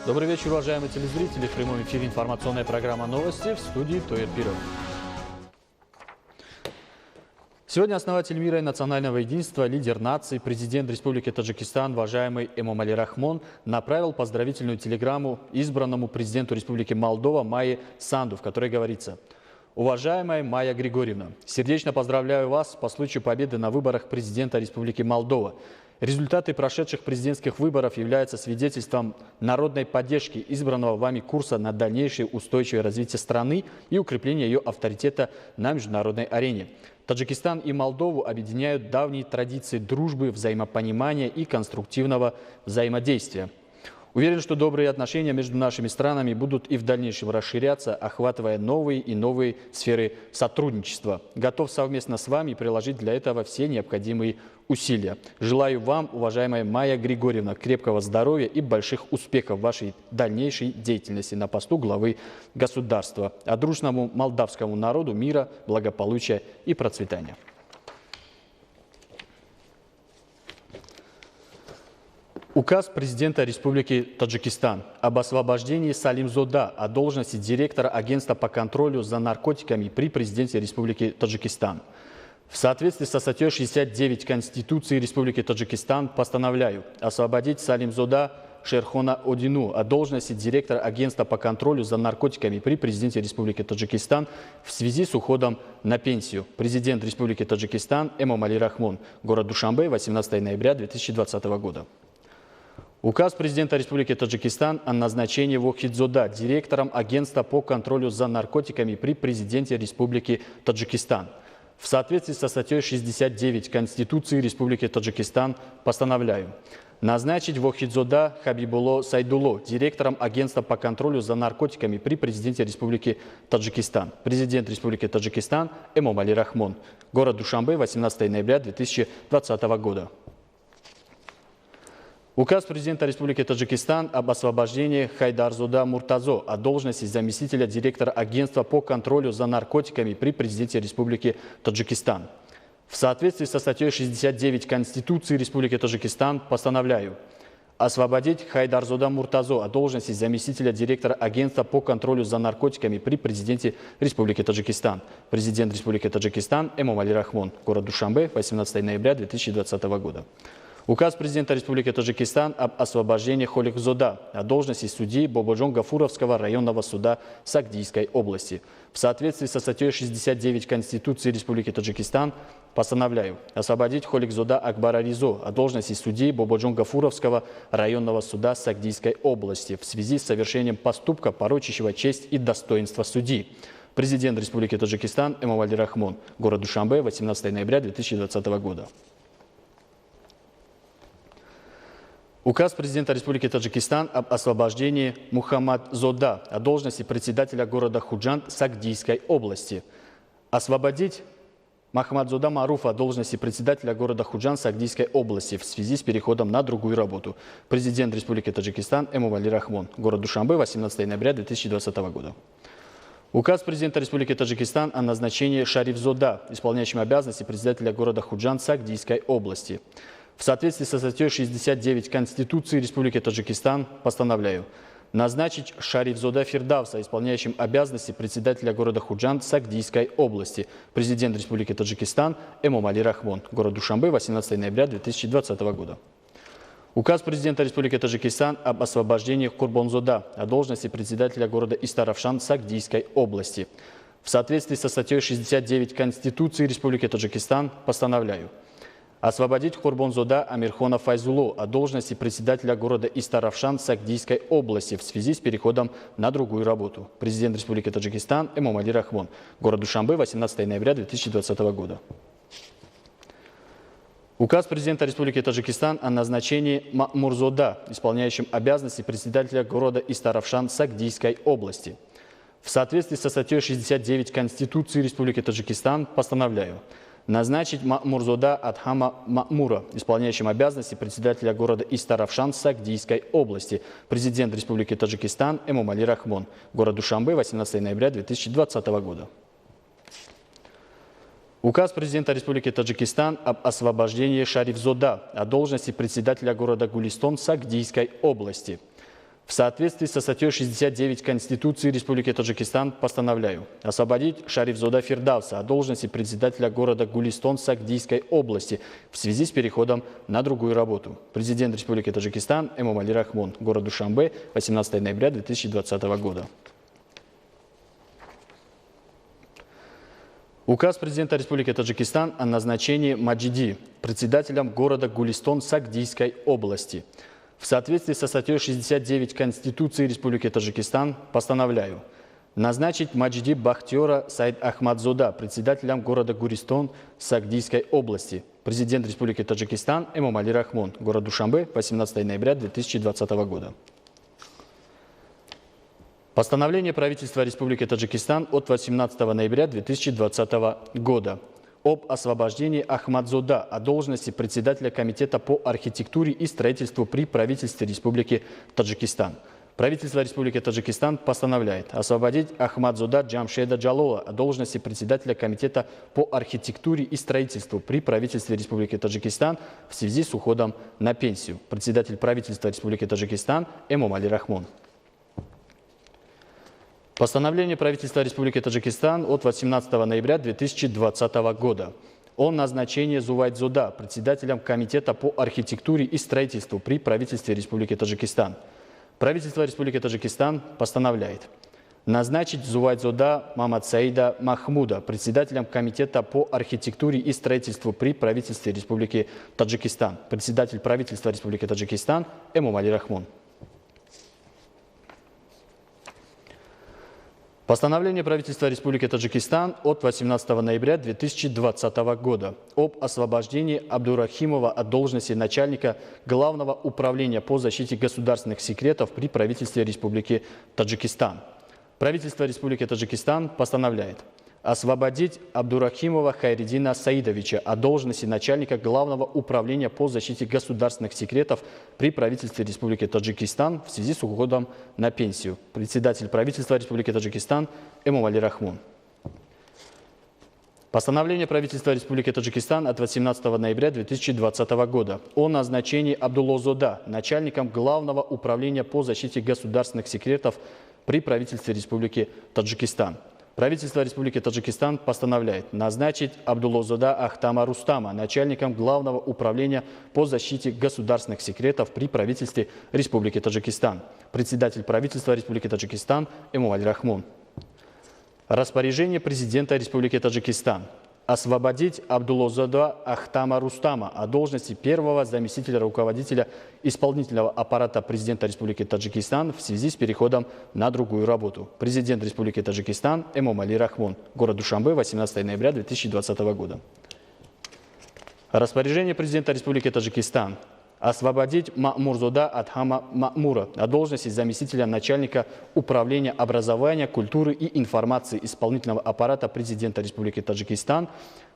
Добрый вечер, уважаемые телезрители. В прямом эфире информационная программа «Новости» в студии Тойер Пиров. Сегодня основатель мира и национального единства, лидер нации, президент Республики Таджикистан, уважаемый Эмомали Рахмон, направил поздравительную телеграмму избранному президенту Республики Молдова Майе Санду, в которой говорится: «Уважаемая Майя Григорьевна, сердечно поздравляю вас по случаю победы на выборах президента Республики Молдова. Результаты прошедших президентских выборов являются свидетельством народной поддержки избранного вами курса на дальнейшее устойчивое развитие страны и укрепление ее авторитета на международной арене. Таджикистан и Молдову объединяют давние традиции дружбы, взаимопонимания и конструктивного взаимодействия. Уверен, что добрые отношения между нашими странами будут и в дальнейшем расширяться, охватывая новые и новые сферы сотрудничества. Готов совместно с вами приложить для этого все необходимые усилия. Желаю вам, уважаемая Майя Григорьевна, крепкого здоровья и больших успехов в вашей дальнейшей деятельности на посту главы государства. А дружному молдавскому народу мира, благополучия и процветания». Указ президента Республики Таджикистан об освобождении Салимзода от должности директора агентства по контролю за наркотиками при президенте Республики Таджикистан. В соответствии со статьей 69 Конституции Республики Таджикистан постановляю освободить Салимзода Шерхона Одину от должности директора агентства по контролю за наркотиками при президенте Республики Таджикистан в связи с уходом на пенсию. Президент Республики Таджикистан Эмомали Рахмон, город Душанбе, 18 ноября 2020 года. Указ президента Республики Таджикистан о назначении Вохидзода директором агентства по контролю за наркотиками при президенте Республики Таджикистан. В соответствии со статьей 69 Конституции Республики Таджикистан постановляю назначить Вохидзода Хабибуло Сайдуло директором агентства по контролю за наркотиками при президенте Республики Таджикистан. Президент Республики Таджикистан Эмомали Рахмон, город Душанбе, 18 ноября 2020 года. Указ президента Республики Таджикистан об освобождении Хайдарзода Муртазо от должности заместителя директора агентства по контролю за наркотиками при президенте Республики Таджикистан. В соответствии со статьей 69 Конституции Республики Таджикистан постановляю освободить Хайдарзода Муртазо от должности заместителя директора агентства по контролю за наркотиками при президенте Республики Таджикистан. Президент Республики Таджикистан Эмомали Рахмон, город Душанбе, 18 ноября 2020 года. Указ президента Республики Таджикистан об освобождении Холикзода от должности судьи Бободжон-Гафуровского районного суда Сагдийской области. В соответствии со статьей 69 Конституции Республики Таджикистан постановляю освободить Холикзода Акбара Ризо от должности судьи Бободжон-Гафуровского районного суда Сагдийской области в связи с совершением поступка, порочащего честь и достоинство судьи. Президент Республики Таджикистан Эмомали Рахмон, город Душанбе, 18 ноября 2020 года. Указ президента Республики Таджикистан об освобождении Мухаммадзода от должности председателя города Худжанд Сагдийской области. Освободить Мухаммадзода Маруфа от должности председателя города Худжанд Сагдийской области в связи с переходом на другую работу. Президент Республики Таджикистан Эмомали Рахмон, город Душанбе, 18 ноября 2020 года. Указ президента Республики Таджикистан о назначении Шарифзода, исполняющим обязанности председателя города Худжанд Сагдийской области. В соответствии со статьей 69 Конституции Республики Таджикистан постановляю назначить Шарифзода Фирдавса, исполняющим обязанности председателя города Худжанд Сагдийской области. Президент Республики Таджикистан Эмомали Рахмон, город Душанбе, 18 ноября 2020 года. Указ президента Республики Таджикистан об освобождении Курбонзода от должности председателя города Истаравшан Сагдийской области. В соответствии со статьей 69 Конституции Республики Таджикистан постановляю освободить Курбонзода Амирхона Файзулу от должности председателя города Истаравшан Сагдийской области в связи с переходом на другую работу. Президент Республики Таджикистан Эмомали Рахмон, город Душанбе, 18 ноября 2020 года. Указ президента Республики Таджикистан о назначении Мамурзода, исполняющим обязанности председателя города Истаравшан Сагдийской области. В соответствии со статьей 69 Конституции Республики Таджикистан постановляю назначить Мамурзода Адхама Мамура, исполняющим обязанности председателя города Истаравшан Сагдийской области. Президент Республики Таджикистан Эмомали Рахмон, город Душанбе, 18 ноября 2020 года. Указ президента Республики Таджикистан об освобождении Шарифзода от должности председателя города Гулистон Сагдийской области. В соответствии со статьей 69 Конституции Республики Таджикистан постановляю освободить Шарифзода Фирдавса от должности председателя города Гулистон Сагдийской области в связи с переходом на другую работу. Президент Республики Таджикистан Эмомали Рахмон, город Душанбе, 18 ноября 2020 года. Указ президента Республики Таджикистан о назначении Маджиди председателем города Гулистон Сагдийской области. В соответствии со статьей 69 Конституции Республики Таджикистан постановляю назначить Маджиди Бахтиора Саид Ахмадзода председателем города Гулистон Сагдийской области. Президент Республики Таджикистан Эмомали Рахмон, город Душанбе, 18 ноября 2020 года. Постановление правительства Республики Таджикистан от 18 ноября 2020 года об освобождении Ахмадзода от должности председателя Комитета по архитектуре и строительству при правительстве Республики Таджикистан. Правительство Республики Таджикистан постановляет освободить Ахмадзода Джамшеда Джалола от должности председателя Комитета по архитектуре и строительству при правительстве Республики Таджикистан в связи с уходом на пенсию. Председатель правительства Республики Таджикистан Эмомали Рахмон. Постановление правительства Республики Таджикистан от 18 ноября 2020 года о назначении Зувайдзода председателем Комитета по архитектуре и строительству при правительстве Республики Таджикистан. Правительство Республики Таджикистан постановляет назначить Зувайдзода Мамадсаида Махмуда председателем Комитета по архитектуре и строительству при правительстве Республики Таджикистан. Председатель правительства Республики Таджикистан Эмомали Рахмон. Постановление правительства Республики Таджикистан от 18 ноября 2020 года об освобождении Абдурахимова от должности начальника Главного управления по защите государственных секретов при правительстве Республики Таджикистан. Правительство Республики Таджикистан постановляет освободить Абдурахимова Хайридина Саидовича от должности начальника Главного управления по защите государственных секретов при правительстве Республики Таджикистан в связи с уходом на пенсию. Председатель правительства Республики Таджикистан Эмомали Рахмон. Постановление правительства Республики Таджикистан от 18 ноября 2020 года о назначении Абдуллозода начальником Главного управления по защите государственных секретов при правительстве Республики Таджикистан. Правительство Республики Таджикистан постановляет назначить Абдуллозода Ахтама Рустама начальником Главного управления по защите государственных секретов при правительстве Республики Таджикистан. Председатель правительства Республики Таджикистан Эмомали Рахмон. Распоряжение президента Республики Таджикистан освободить Абдуллозода Ахтама Рустама от должности первого заместителя руководителя исполнительного аппарата президента Республики Таджикистан в связи с переходом на другую работу. Президент Республики Таджикистан Эмомали Рахмон, город Душанбе, 18 ноября 2020 года. Распоряжение президента Республики Таджикистан освободить Мамурзода Адхама Мамура от должности заместителя начальника управления образования, культуры и информации исполнительного аппарата президента Республики Таджикистан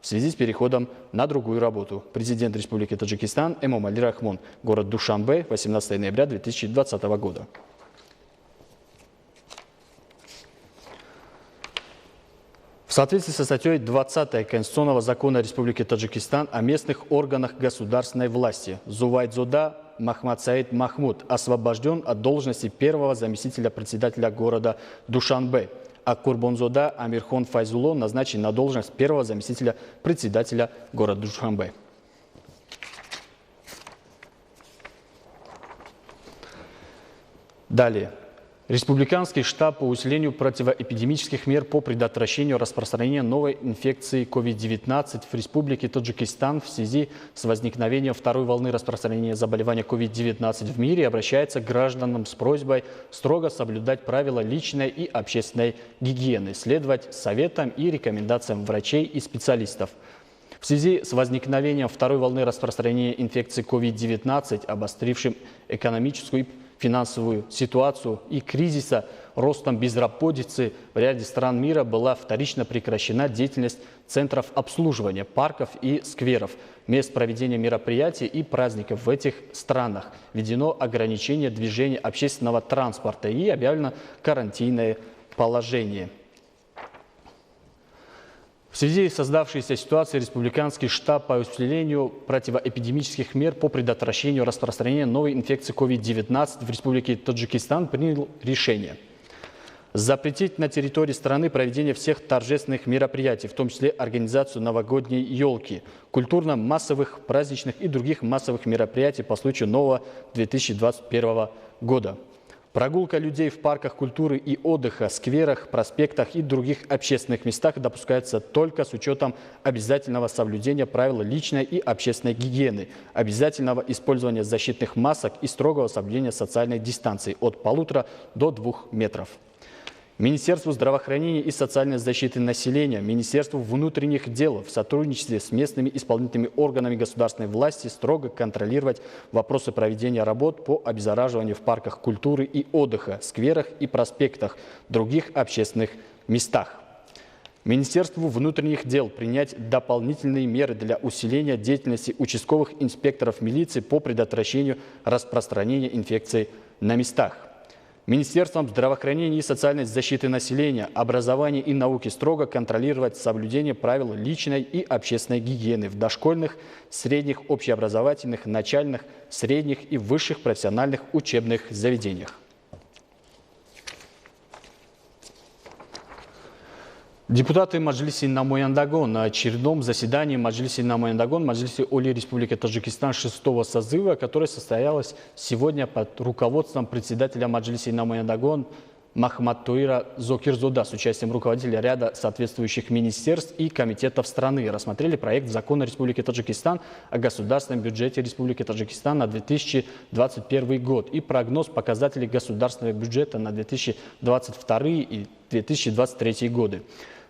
в связи с переходом на другую работу. Президент Республики Таджикистан Эмомали Рахмон, город Душанбе, 18 ноября 2020 года. В соответствии со статьей 20 Конституционного закона Республики Таджикистан о местных органах государственной власти, Зувайдзода Махмадсаид Махмуд освобожден от должности первого заместителя председателя города Душанбе, а Курбонзода Амирхон Файзуло назначен на должность первого заместителя председателя города Душанбе. Далее. Республиканский штаб по усилению противоэпидемических мер по предотвращению распространения новой инфекции COVID-19 в Республике Таджикистан в связи с возникновением второй волны распространения заболевания COVID-19 в мире обращается к гражданам с просьбой строго соблюдать правила личной и общественной гигиены, следовать советам и рекомендациям врачей и специалистов. В связи с возникновением второй волны распространения инфекции COVID-19, обострившим экономическую и финансовую ситуацию и кризиса, ростом безработицы в ряде стран мира была вторично прекращена деятельность центров обслуживания, парков и скверов, мест проведения мероприятий и праздников в этих странах. Введено ограничение движения общественного транспорта и объявлено карантинное положение. В связи с создавшейся ситуацией Республиканский штаб по усилению противоэпидемических мер по предотвращению распространения новой инфекции COVID-19 в Республике Таджикистан принял решение запретить на территории страны проведение всех торжественных мероприятий, в том числе организацию новогодней елки, культурно-массовых, праздничных и других массовых мероприятий по случаю нового 2021 года. Прогулка людей в парках культуры и отдыха, скверах, проспектах и других общественных местах допускается только с учетом обязательного соблюдения правил личной и общественной гигиены, обязательного использования защитных масок и строгого соблюдения социальной дистанции от 1,5 до 2 метров. Министерству здравоохранения и социальной защиты населения, Министерству внутренних дел в сотрудничестве с местными исполнительными органами государственной власти строго контролировать вопросы проведения работ по обеззараживанию в парках культуры и отдыха, скверах и проспектах, других общественных местах. Министерству внутренних дел принять дополнительные меры для усиления деятельности участковых инспекторов милиции по предотвращению распространения инфекции на местах. Министерством здравоохранения и социальной защиты населения, образования и науки строго контролировать соблюдение правил личной и общественной гигиены в дошкольных, средних общеобразовательных, начальных, средних и высших профессиональных учебных заведениях. Депутаты Маджлиси Намояндагон на очередном заседании Маджлиси Намояндагон, Маджлиси Оли Республики Таджикистан 6-го созыва, которое состоялось сегодня под руководством председателя Маджлиси Намояндагон Махматтуира Зокирзода с участием руководителя ряда соответствующих министерств и комитетов страны, рассмотрели проект закона Республики Таджикистан о государственном бюджете Республики Таджикистан на 2021 год и прогноз показателей государственного бюджета на 2022 и 2023 годы.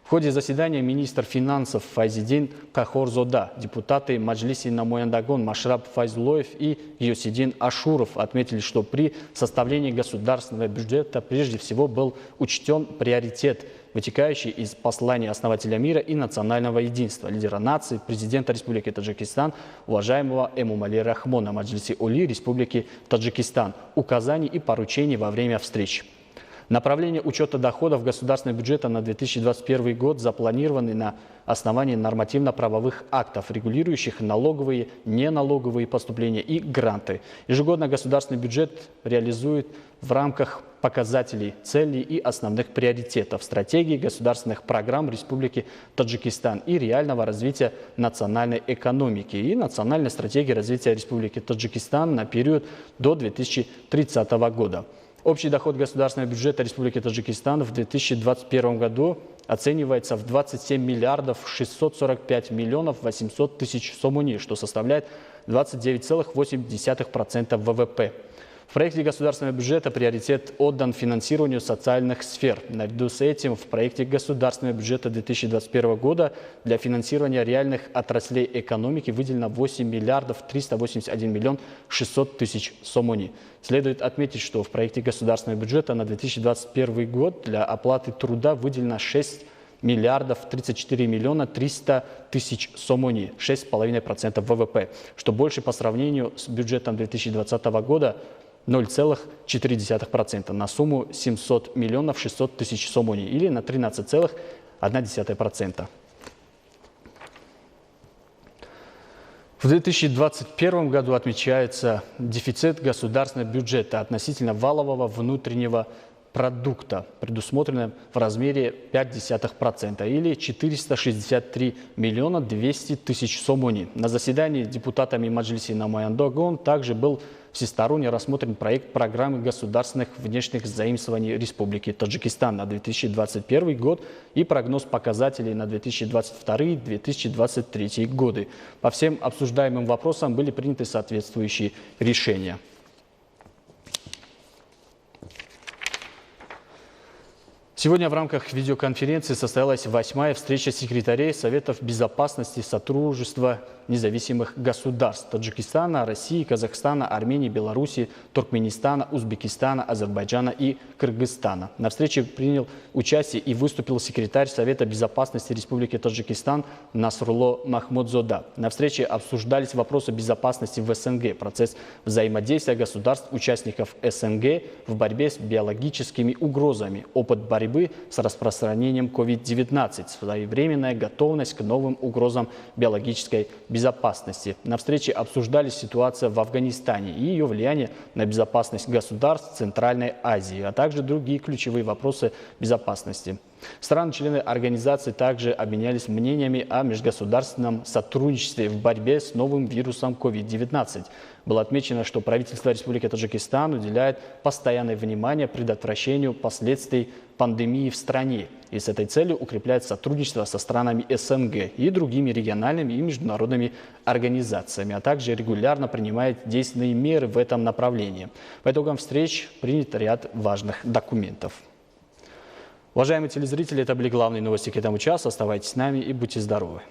В ходе заседания министр финансов Файзидин Кахорзода, депутаты Маджлиси Намояндагон Машраб Файзулоев и Йосидин Ашуров отметили, что при составлении государственного бюджета прежде всего был учтен приоритет, вытекающий из послания основателя мира и национального единства, лидера нации, президента Республики Таджикистан, уважаемого Эмомали Рахмона Маджлиси Оли Республики Таджикистан, указаний и поручений во время встреч. Направление учета доходов государственного бюджета на 2021 год запланированы на основании нормативно-правовых актов, регулирующих налоговые, неналоговые поступления и гранты. Ежегодно государственный бюджет реализует в рамках показателей, целей и основных приоритетов стратегии государственных программ Республики Таджикистан и реального развития национальной экономики и национальной стратегии развития Республики Таджикистан на период до 2030 года. Общий доход государственного бюджета Республики Таджикистан в 2021 году оценивается в 27 миллиардов 645 миллионов 800 тысяч сомони, что составляет 29,8% ВВП. В проекте государственного бюджета приоритет отдан финансированию социальных сфер. Наряду с этим в проекте государственного бюджета 2021 года для финансирования реальных отраслей экономики выделено 8 миллиардов 381 миллион 600 тысяч сомони. Следует отметить, что в проекте государственного бюджета на 2021 год для оплаты труда выделено 6 миллиардов 34 миллиона 300 тысяч сомони, 6,5% ВВП, что больше по сравнению с бюджетом 2020 года 0,4% на сумму 700 миллионов 600 тысяч сомони или на 13,1%. В 2021 году отмечается дефицит государственного бюджета относительно валового внутреннего продукта, предусмотренным в размере 0,5% или 463 миллиона 200 тысяч сомони. На заседании депутатами Маджлиси Намояндагон также был всесторонне рассмотрен проект программы государственных внешних заимствований Республики Таджикистан на 2021 год и прогноз показателей на 2022-2023 годы. По всем обсуждаемым вопросам были приняты соответствующие решения. Сегодня в рамках видеоконференции состоялась 8-я встреча секретарей Советов безопасности Содружества независимых государств Таджикистана, России, Казахстана, Армении, Беларуси, Туркменистана, Узбекистана, Азербайджана и Кыргызстана. На встрече принял участие и выступил секретарь Совета безопасности Республики Таджикистан Насрулло Махмудзода. На встрече обсуждались вопросы безопасности в СНГ, процесс взаимодействия государств-участников СНГ в борьбе с биологическими угрозами, опыт борьбы с распространением COVID-19, своевременная готовность к новым угрозам биологической безопасности. На встрече обсуждались ситуация в Афганистане и ее влияние на безопасность государств Центральной Азии, а также другие ключевые вопросы безопасности. Страны-члены организации также обменялись мнениями о межгосударственном сотрудничестве в борьбе с новым вирусом COVID-19. Было отмечено, что правительство Республики Таджикистан уделяет постоянное внимание предотвращению последствий пандемии в стране и с этой целью укрепляет сотрудничество со странами СНГ и другими региональными и международными организациями, а также регулярно принимает действенные меры в этом направлении. По итогам встреч принят ряд важных документов. Уважаемые телезрители, это были главные новости к этому часу. Оставайтесь с нами и будьте здоровы.